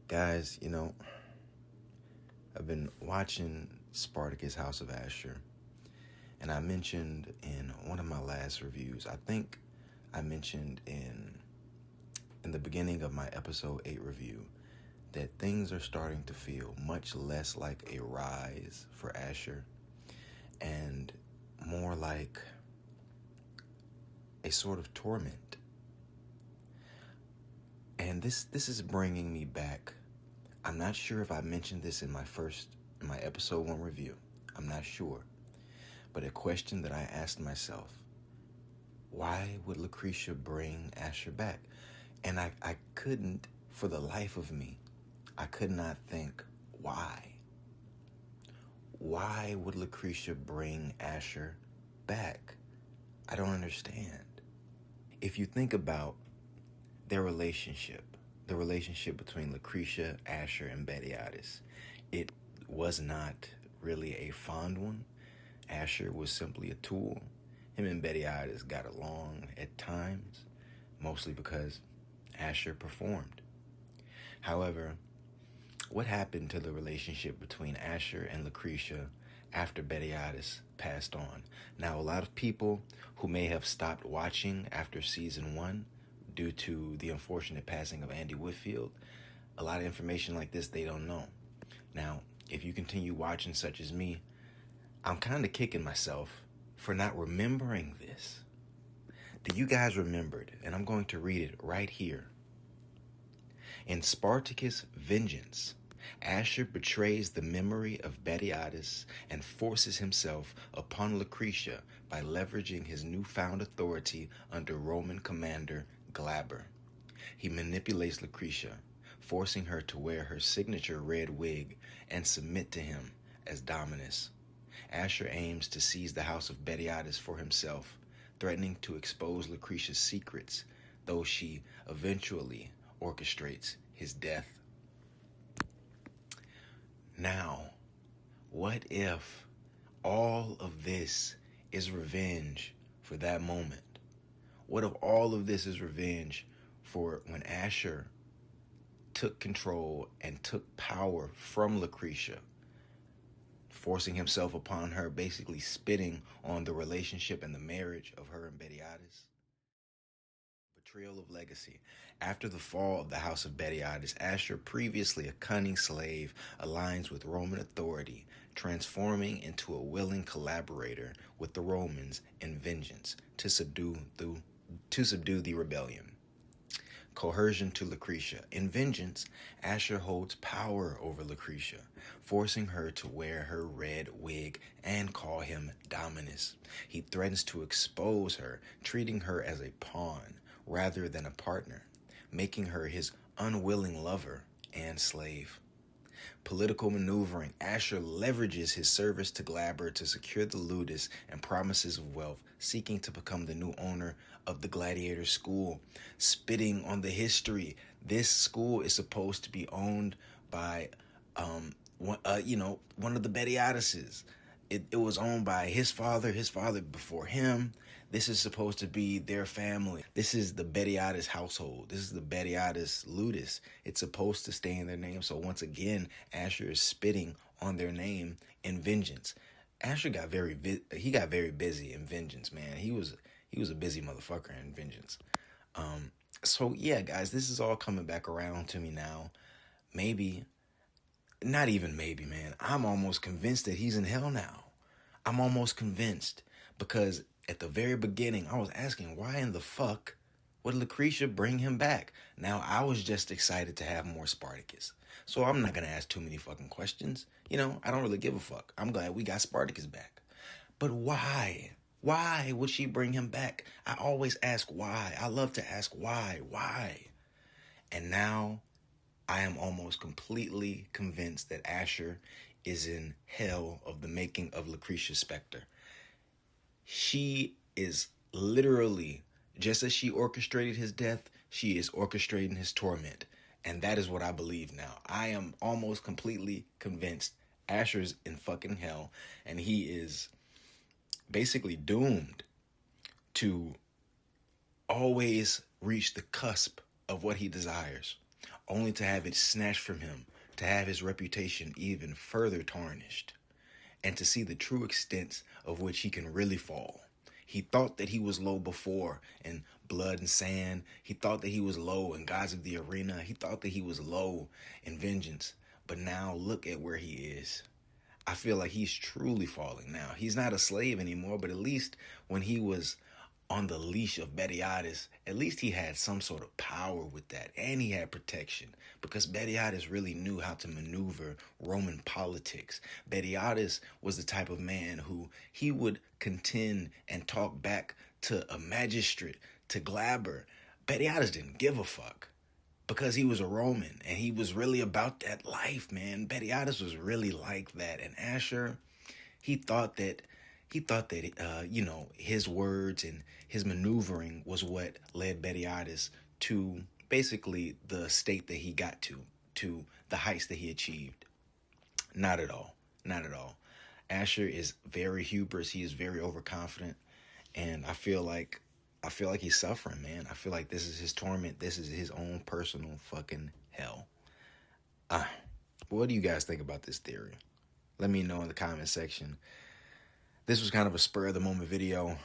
Guys, I've been watching Spartacus House of Ashur, and I mentioned in one of my last reviews, I think I mentioned in the beginning of my episode 8 review, that things are starting to feel much less like a rise for Ashur and more like a sort of torment. And this is bringing me back. I'm not sure if I mentioned this in my episode 1 review. I'm not sure. But a question that I asked myself: why would Lucretia bring Ashur back? And I couldn't, for the life of me, I could not think why. Why would Lucretia bring Ashur back? I don't understand. If you think about their relationship, the relationship between Lucretia, Ashur, and Batiatus, it was not really a fond one. Ashur was simply a tool. Him and Batiatus got along at times, mostly because Ashur performed. However, what happened to the relationship between Ashur and Lucretia after Batiatus passed on? Now, a lot of people who may have stopped watching after season 1 due to the unfortunate passing of Andy Whitfield, a lot of information like this they don't know. Now, if you continue watching, such as me, I'm kind of kicking myself for not remembering this. Do you guys remember it? And I'm going to read it right here. In Spartacus' vengeance, Ashur betrays the memory of Batiatus and forces himself upon Lucretia by leveraging his newfound authority under Roman commander Glaber. He manipulates Lucretia, forcing her to wear her signature red wig and submit to him as dominus. Ashur aims to seize the house of Batiatus for himself, threatening to expose Lucretia's secrets, though she eventually orchestrates his death. Now, what if all of this is revenge for that moment? What if all of this is revenge for when Ashur took control and took power from Lucretia, forcing himself upon her, basically spitting on the relationship and the marriage of her and Batiatus? Betrayal of legacy. After the fall of the house of Batiatus, Ashur, previously a cunning slave, aligns with Roman authority, transforming into a willing collaborator with the Romans in vengeance to subdue the rebellion. Coercion to Lucretia. In vengeance, Ashur holds power over Lucretia, forcing her to wear her red wig and call him dominus. He threatens to expose her, treating her as a pawn rather than a partner, making her his unwilling lover and slave. Political maneuvering. Ashur leverages his service to Glaber to secure the ludus and promises of wealth, seeking to become the new owner of the gladiator school. Spitting on the history. This school is supposed to be owned by one of the Batiatuses. It was owned by his father before him. This is supposed to be their family. This is the Batiatus household. This is the Batiatus ludus. It's supposed to stay in their name. So once again, Ashur is spitting on their name in vengeance. Ashur got very busy in vengeance, man. He was a busy motherfucker in vengeance. So yeah, guys, this is all coming back around to me now. Maybe, not even maybe, man. I'm almost convinced that he's in hell now. I'm almost convinced, because at the very beginning, I was asking, why in the fuck would Lucretia bring him back? Now, I was just excited to have more Spartacus. So I'm not going to ask too many fucking questions. I don't really give a fuck. I'm glad we got Spartacus back. But why? Why would she bring him back? I always ask why. I love to ask why. Why? And now I am almost completely convinced that Ashur is in hell of the making of Lucretia's specter. She is literally, just as she orchestrated his death, she is orchestrating his torment. And that is what I believe now. I am almost completely convinced Ashur's in fucking hell, and he is basically doomed to always reach the cusp of what he desires. only to have it snatched from him, to have his reputation even further tarnished, and to see the true extent of which he can really fall. He thought that he was low before in blood and sand. He thought that he was low in gods of the arena. He thought that he was low in vengeance. But now look at where he is. I feel like he's truly falling now. He's not a slave anymore, but at least when he was on the leash of Betiades, at least he had some sort of power with that, and he had protection, because Betiades really knew how to maneuver Roman politics. Betiades was the type of man who he would contend and talk back to a magistrate, to Glaber. Betiades didn't give a fuck, because he was a Roman, and he was really about that life, man. Betiades was really like that, and Ashur, he thought that his words and his maneuvering was what led Betiades to basically the state that he got to the heights that he achieved. Not at all. Not at all. Ashur is very hubris. He is very overconfident, and I feel like he's suffering, man. I feel like this is his torment. This is his own personal fucking hell. What do you guys think about this theory? Let me know in the comment section. This was kind of a spur of the moment video.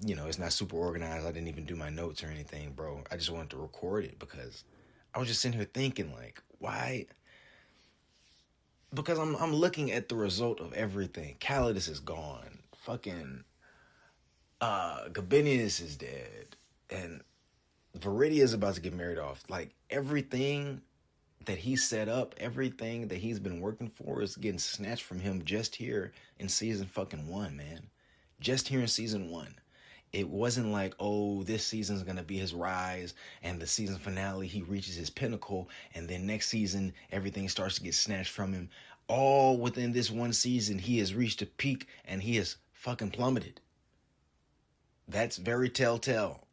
You know, it's not super organized. I didn't even do my notes or anything, bro. I just wanted to record it because I was just sitting here thinking, like, why? Because I'm looking at the result of everything. Calidus is gone. Fucking Gabinius is dead. And Viridia is about to get married off. Like, everything that he set up, everything that he's been working for is getting snatched from him just here in season fucking 1, man. Just here in season 1. It wasn't like, oh, this season's going to be his rise, and the season finale, he reaches his pinnacle, and then next season, everything starts to get snatched from him. All within this one season, he has reached a peak, and he has fucking plummeted. That's very telltale.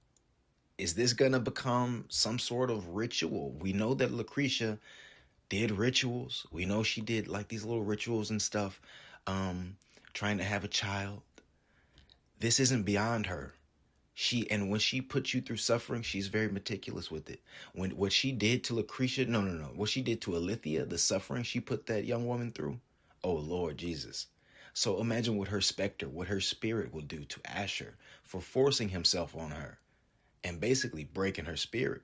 Is this going to become some sort of ritual? We know that Lucretia did rituals. We know she did like these little rituals and stuff, trying to have a child. This isn't beyond her. And when she puts you through suffering, she's very meticulous with it. What she did to Lucretia, no. What she did to Alithia, the suffering she put that young woman through, oh Lord Jesus. So imagine what her specter, what her spirit will do to Ashur for forcing himself on her and basically breaking her spirit.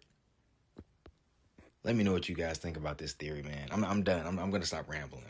Let me know what you guys think about this theory, man. I'm done. I'm going to stop rambling.